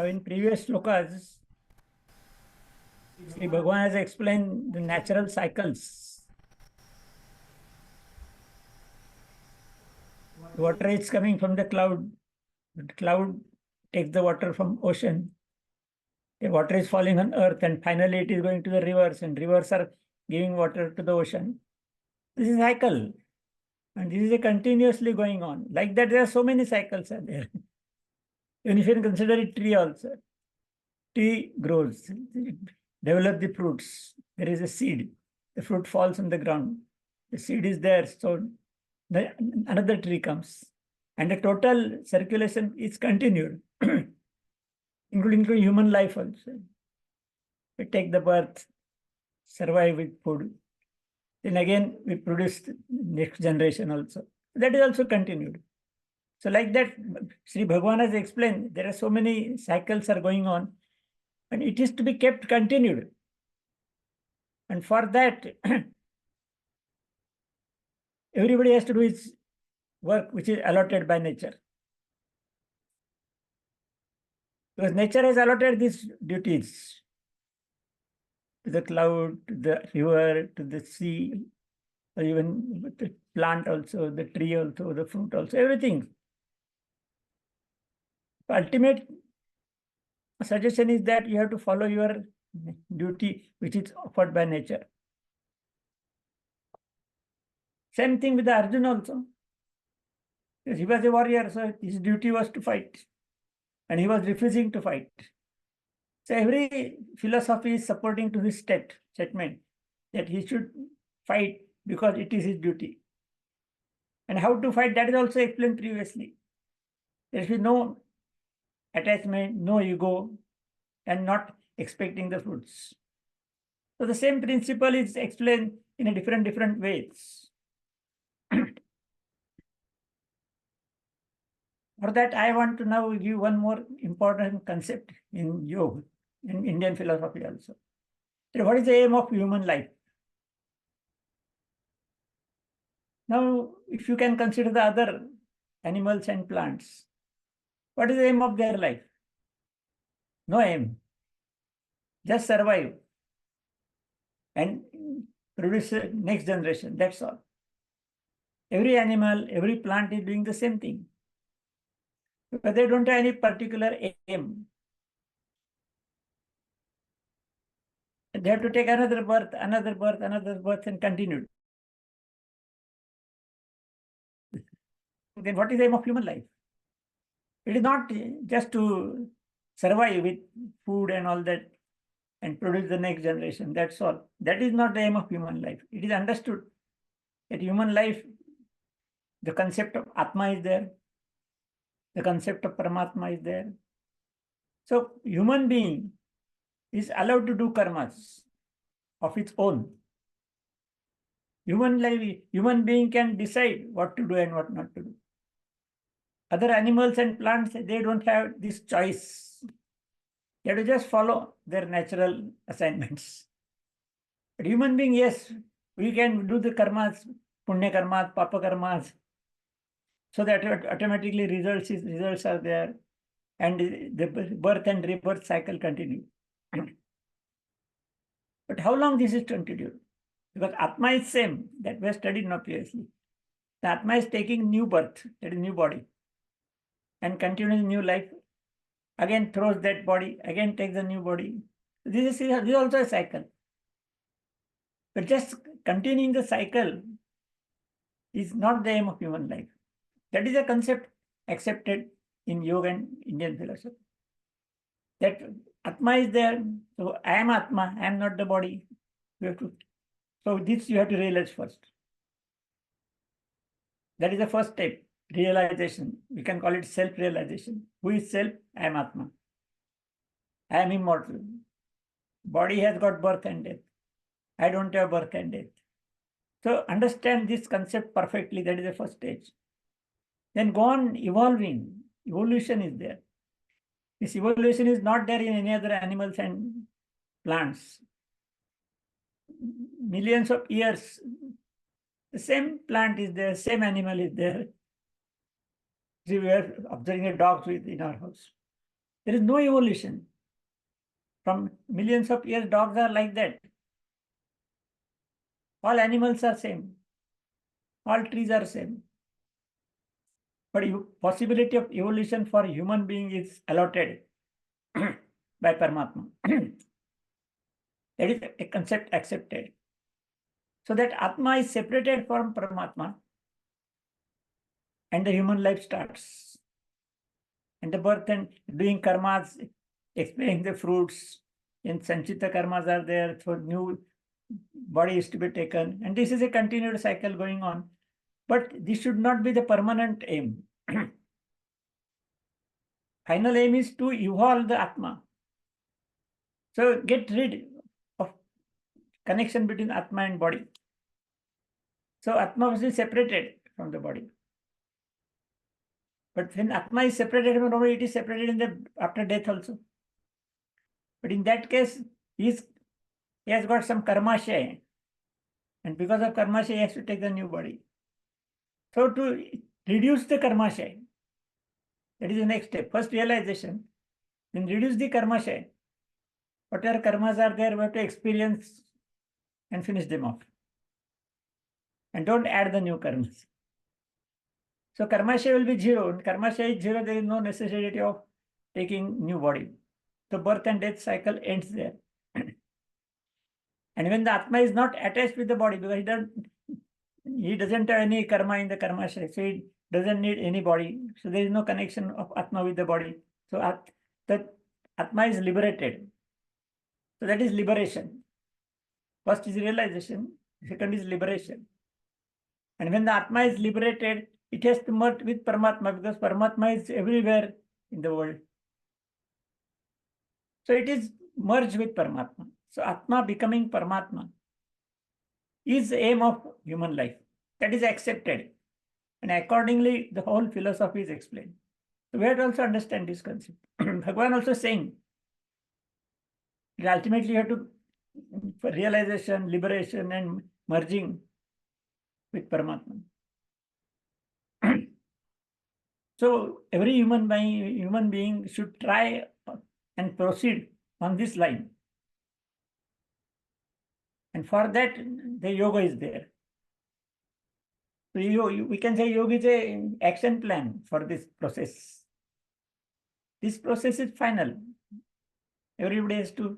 Now, in previous slokas, Sri Bhagavan has explained the natural cycles. The water is coming from the cloud. The cloud takes the water from ocean. The water is falling on earth, and finally it is going to the rivers, and rivers are giving water to the ocean. This is cycle, and this is a continuously going on. Like that, there are so many cycles are there. Even if you consider a tree also, tree grows, develop the fruits. There is a seed. The fruit falls on the ground. The seed is there, so another tree comes, and the total circulation is continued, including human life also. We take the birth, survive with food. Then again, we produce the next generation also. That is also continued. So like that, Sri Bhagavan has explained, there are so many cycles are going on, and it is to be kept continued. And for that, everybody has to do his work, which is allotted by nature. Because nature has allotted these duties to the cloud, to the river, to the sea, or even the plant also, the tree also, the fruit also, everything. The ultimate suggestion is that you have to follow your duty, which is offered by nature. Same thing with the Arjuna also. Because he was a warrior, so his duty was to fight. And he was refusing to fight. So every philosophy is supporting to this statement that he should fight because it is his duty. And how to fight, that is also explained previously. There should be no attachment, no ego, and not expecting the fruits. So the same principle is explained in a different ways. For that, I want to now give one more important concept in yoga, in Indian philosophy also. What is the aim of human life? Now, if you can consider the other animals and plants, what is the aim of their life? No aim. Just survive and produce a next generation. That's all. Every animal, every plant is doing the same thing. But they don't have any particular aim. They have to take another birth, and continue. Then what is the aim of human life? It is not just to survive with food and all that and produce the next generation. That's all. That is not the aim of human life. It is understood that human life, the concept of Atma is there. The concept of Paramatma is there. So human being is allowed to do karmas of its own. Human being can decide what to do and what not to do. Other animals and plants, they don't have this choice. They have to just follow their natural assignments. But human being, yes, we can do the karmas, punya karmas, papa karmas, so that automatically results are there, and the birth and rebirth cycle continue. But how long this is continued? Because Atma is same, that we have studied now previously. The Atma is taking new birth, that is new body, and continuing new life, again throws that body, again takes a new body. This is also a cycle. But just continuing the cycle is not the aim of human life. That is a concept accepted in yoga and Indian philosophy. That Atma is there, so I am Atma, I am not the body. So this you have to realize first. That is the first step, realization. We can call it self-realization. Who is self? I am Atma. I am immortal. Body has got birth and death. I don't have birth and death. So understand this concept perfectly. That is the first stage. Then go on evolving. Evolution is there. This evolution is not there in any other animals and plants. Millions of years, the same plant is there, same animal is there. We were observing a dog in our house. There is no evolution. From millions of years, dogs are like that. All animals are same. All trees are same. But possibility of evolution for human being is allotted by Paramatma. That is a concept accepted. So that Atma is separated from Paramatma and the human life starts. And the birth and doing karmas, explaining the fruits, and Sanchita karmas are there, so new body is to be taken. And this is a continued cycle going on. But this should not be the permanent aim. Final aim is to evolve the Atma. So get rid of connection between Atma and body. So Atma must be separated from the body. But when Atma is separated from the body, it is separated in the after death also. But in that case, he has got some karmashaya. And because of karmashaya, he has to take the new body. So to reduce the karmashaya, that is the next step. First realization, then reduce the karmashaya. Whatever karmas are there, we have to experience and finish them off. And don't add the new karmas. So karmashaya will be zero. When karmashaya is zero, there is no necessity of taking new body. The birth and death cycle ends there. And when the Atma is not attached with the body, because he doesn't have any karma in the karmashaya, so he doesn't need any body. So there is no connection of Atma with the body. So the Atma is liberated. So that is liberation. First is realization, second is liberation. And when the Atma is liberated, it has to merge with Paramatma, because Paramatma is everywhere in the world. So it is merged with Paramatma. So Atma becoming Paramatma is the aim of human life. That is accepted. And accordingly, the whole philosophy is explained. So we have to also understand this concept. Bhagavan also saying that ultimately you have to, for realization, liberation, and merging with Paramatma. So every human being should try and proceed on this line. And for that, the yoga is there. So we can say yoga is an action plan for this process. This process is final. Everybody has to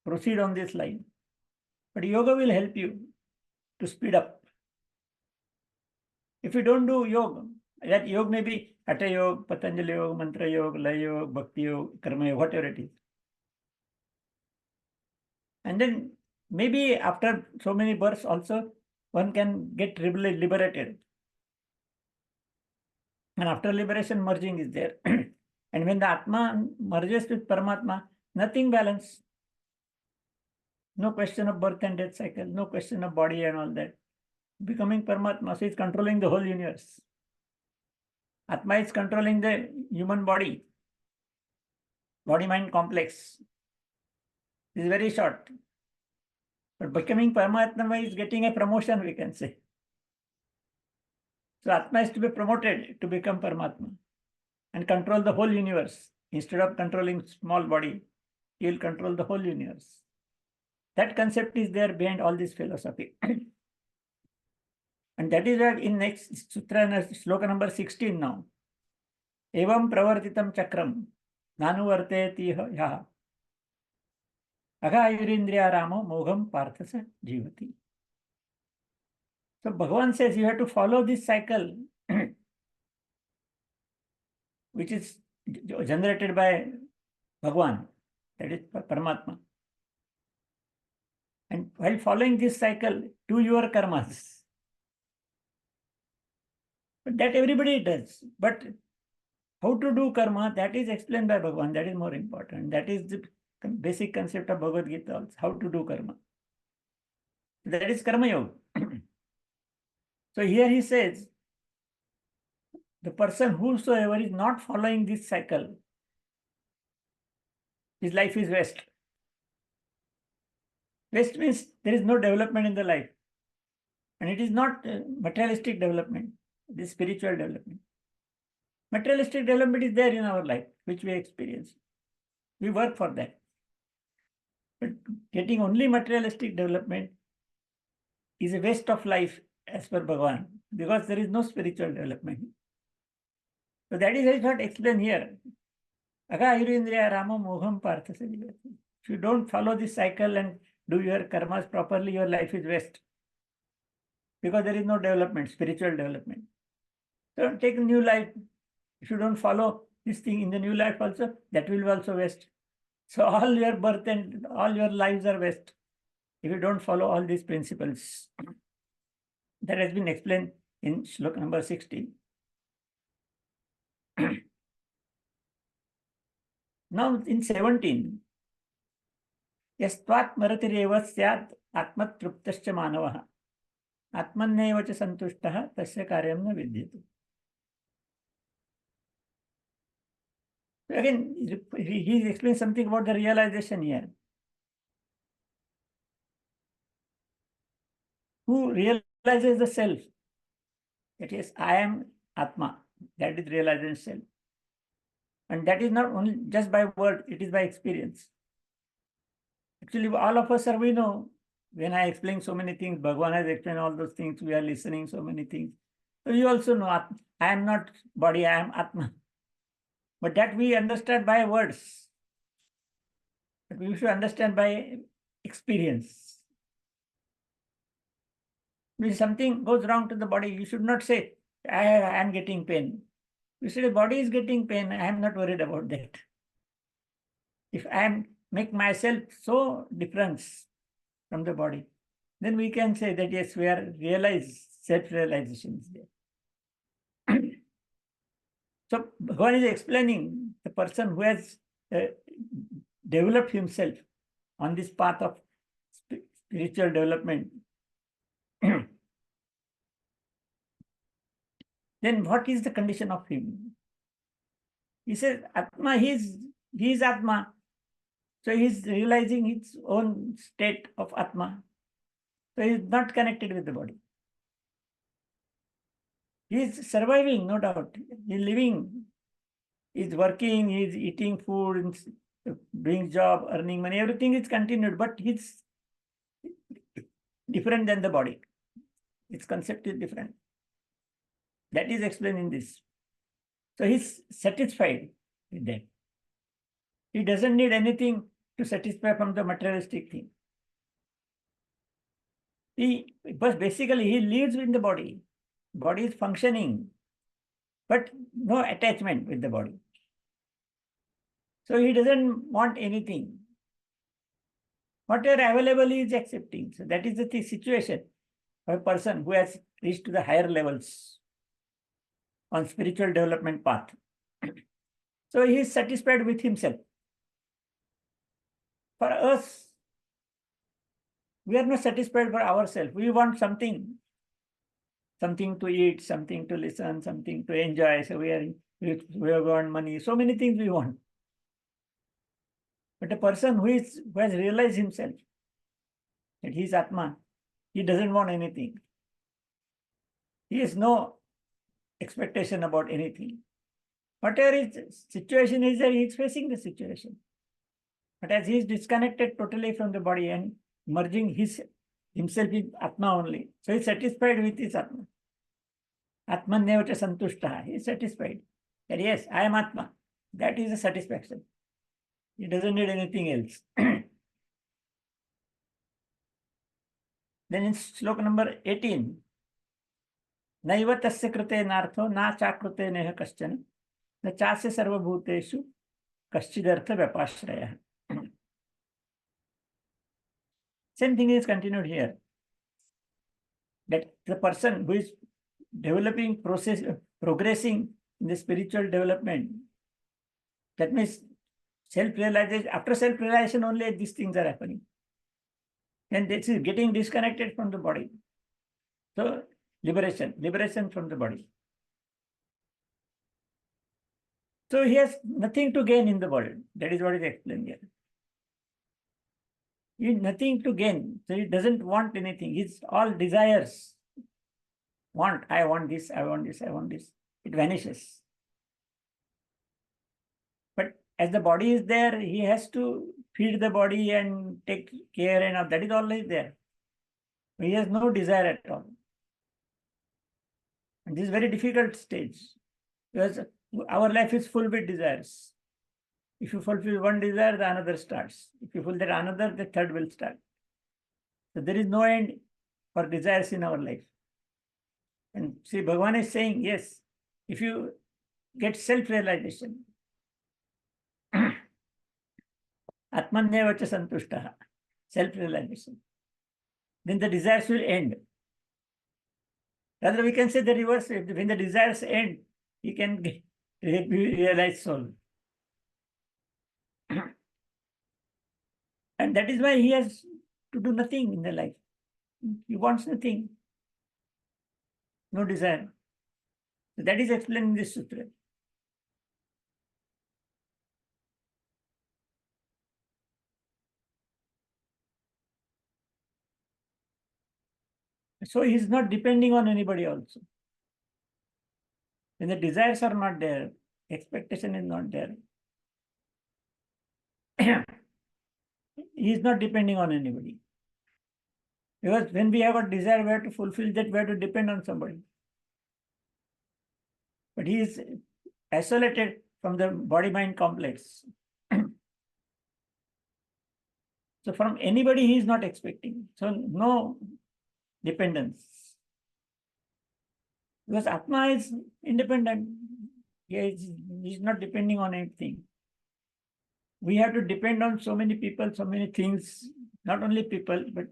proceed on this line. But yoga will help you to speed up. If you don't do yoga, that yoga may be Hatha Yoga, Patanjali Yoga, Mantra Yoga, Laya Yoga, Bhakti Yoga, Karma Yoga, whatever it is. And then maybe after so many births also, one can get liberated. And after liberation, merging is there. And when the Atma merges with Paramatma, nothing balance. No question of birth and death cycle, no question of body and all that. Becoming Paramatma, so it's controlling the whole universe. Atma is controlling the human body, body-mind complex. This is very short. But becoming Paramatma is getting a promotion, we can say. So Atma is to be promoted to become Paramatma and control the whole universe. Instead of controlling small body, he will control the whole universe. That concept is there behind all this philosophy. And that is why in next sutra, sloka number 16 now. Evam pravartitam chakram nanuvarteti yaha agayurindriya ramo mogham parthasa jivati. So Bhagavan says you have to follow this cycle which is generated by Bhagavan, that is Paramatma. And while following this cycle, do your karmas. But that everybody does. But how to do karma, that is explained by Bhagavan. That is more important. That is the basic concept of Bhagavad-Gita also, how to do karma. That is Karma Yoga. So here he says, the person whosoever is not following this cycle, his life is waste. Waste means there is no development in the life. And it is not materialistic development, it is spiritual development. Materialistic development is there in our life. which we experience. We work for that. But getting only materialistic development is a waste of life as per Bhagavan, because there is no spiritual development. So that is not explained here. Aga ayurindriya rama moham partha sajivati. If you don't follow this cycle and do your karmas properly, your life is waste. Because there is no development, spiritual development. So take a new life. If you don't follow this thing in the new life also, that will be also waste. So all your birth and all your lives are waste if you don't follow all these principles. That has been explained in Shlok number 16. Now in 17, Yastvat maratireva syat atmat truptascha manavaha atmanneva cha santushtaha tasya karyam na vidyate. Again, he explains something about the realization here. Who realizes the self? That is, I am Atma. That is realizing self. And that is not only just by word, it is by experience. Actually, all of us we know, when I explain so many things, Bhagavan has explained all those things, we are listening so many things. So you also know, I am not body, I am Atma. But that we understand by words. But we should understand by experience. When something goes wrong to the body, you should not say, I am getting pain. You say the body is getting pain, I am not worried about that. If I make myself so different from the body, then we can say that yes, we are self-realization is there. So Bhagavan is explaining the person who has developed himself on this path of spiritual development. Then what is the condition of him? He says, Atma, he is Atma. So he is realizing his own state of Atma. So he is not connected with the body. He is surviving, no doubt. He is living. He is working, he is eating food, doing job, earning money, everything is continued, but he is different than the body. Its concept is different. That is explained in this. So he is satisfied with that. He doesn't need anything to satisfy from the materialistic thing. But basically he lives in the body. Body is functioning, but no attachment with the body. So he doesn't want anything. Whatever available he is accepting. So that is the situation of a person who has reached to the higher levels on spiritual development path. So he is satisfied with himself. For us, we are not satisfied for ourselves. We want something to eat, something to listen, something to enjoy. So we want money, so many things we want. But a person who has realized himself that he is Atma, he doesn't want anything. He has no expectation about anything. Whatever his situation is there, he is facing the situation. But as he is disconnected totally from the body and merging himself in Atma only, so he is satisfied with his Atma. Atman nevacha santushtaha. He is satisfied that yes, I am Atma. That is a satisfaction. He doesn't need anything else. Then in Shlok number 18, Naiva tasya krute nartho na chakrute neha kaschana na chasya sarvabhuteshu kaschidartha vyapashraya. Same thing is continued here. That the person who is progressing in the spiritual development, that means self-realization, after self-realization only these things are happening. And this is getting disconnected from the body. So liberation from the body. So he has nothing to gain in the world. That is what is explained here. He has nothing to gain. So he doesn't want anything. His all desires I want this, I want this, I want this. It vanishes. But as the body is there, he has to feed the body and take care, and all. That is always there. He has no desire at all. And this is a very difficult stage, because our life is full with desires. If you fulfill one desire, the another starts. If you fulfill another, the third will start. So there is no end for desires in our life. And see, Bhagavan is saying, yes, if you get self-realization, Atmanyevacha santushtaha, self-realization, then the desires will end. Rather, we can say the reverse. When the desires end, he can realize soul. And that is why he has to do nothing in the life. He wants nothing. No desire. So that is explained in this sutra. So he is not depending on anybody also. When the desires are not there, expectation is not there, he is not depending on anybody. Because when we have a desire, we have to fulfill that, we have to depend on somebody. But he is isolated from the body-mind complex. So from anybody, he is not expecting. So no dependence. Because Atma is independent. He is not depending on anything. We have to depend on so many people, so many things, not only people, but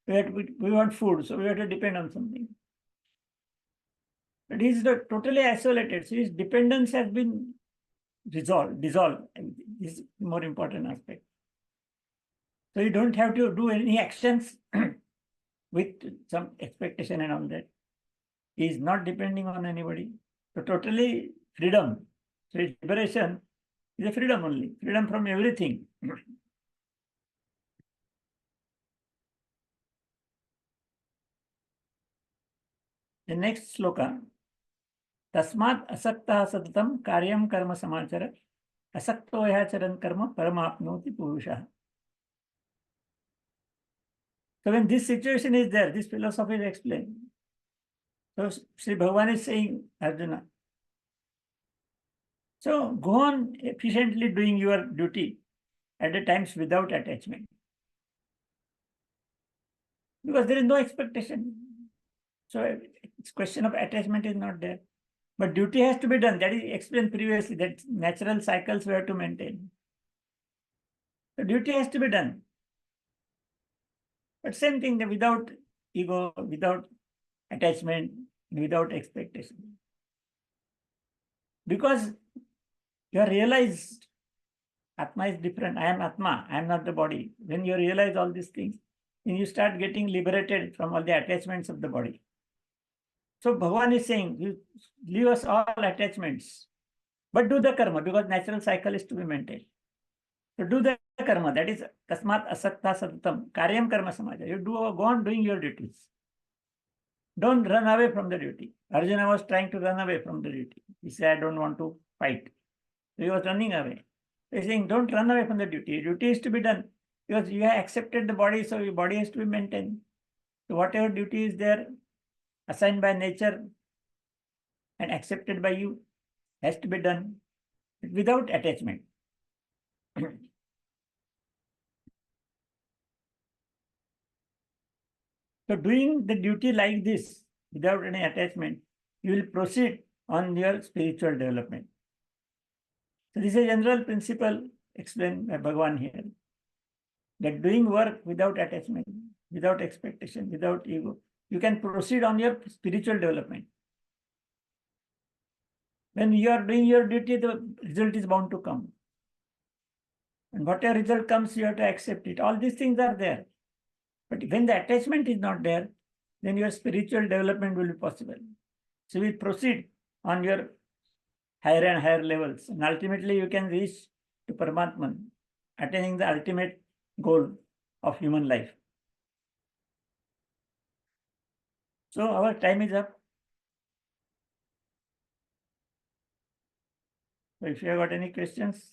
we want food, so we have to depend on something. But he is totally isolated. So his dependence has been dissolved. This is more important aspect. So you don't have to do any actions with some expectation and all that. He is not depending on anybody. So totally freedom. So his liberation is a freedom only. Freedom from everything. The next sloka. Tasmat asakta satatam karyam karma samachara asakto yacharan karma paramapnoti purusha. So when this situation is there, this philosophy is explained. So Sri Bhagavan is saying, Arjuna, so go on efficiently doing your duty at the times without attachment. Because there is no expectation. So it's question of attachment is not there. But duty has to be done. That is explained previously, that natural cycles we have to maintain. The duty has to be done. But same thing, without ego, without attachment, without expectation. Because you are realized Atma is different. I am Atma. I am not the body. When you realize all these things, then you start getting liberated from all the attachments of the body. So Bhagavan is saying, you leave us all attachments, but do the karma, because natural cycle is to be maintained. So do the karma, that is tasmat asakta satatam, karyam karma samaja. You go on doing your duties. Don't run away from the duty. Arjuna was trying to run away from the duty. He said, I don't want to fight. So he was running away. He's saying, don't run away from the duty. Your duty is to be done, because you have accepted the body, so your body has to be maintained. So whatever duty is there, assigned by nature and accepted by you, has to be done without attachment. So doing the duty like this, without any attachment, you will proceed on your spiritual development. So this is a general principle explained by Bhagavan here. That doing work without attachment, without expectation, without ego, you can proceed on your spiritual development. When you are doing your duty, the result is bound to come. And whatever result comes, you have to accept it. All these things are there. But when the attachment is not there, then your spiritual development will be possible. So we proceed on your higher and higher levels. And ultimately, you can reach to Paramatman, attaining the ultimate goal of human life. So our time is up. So if you have got any questions.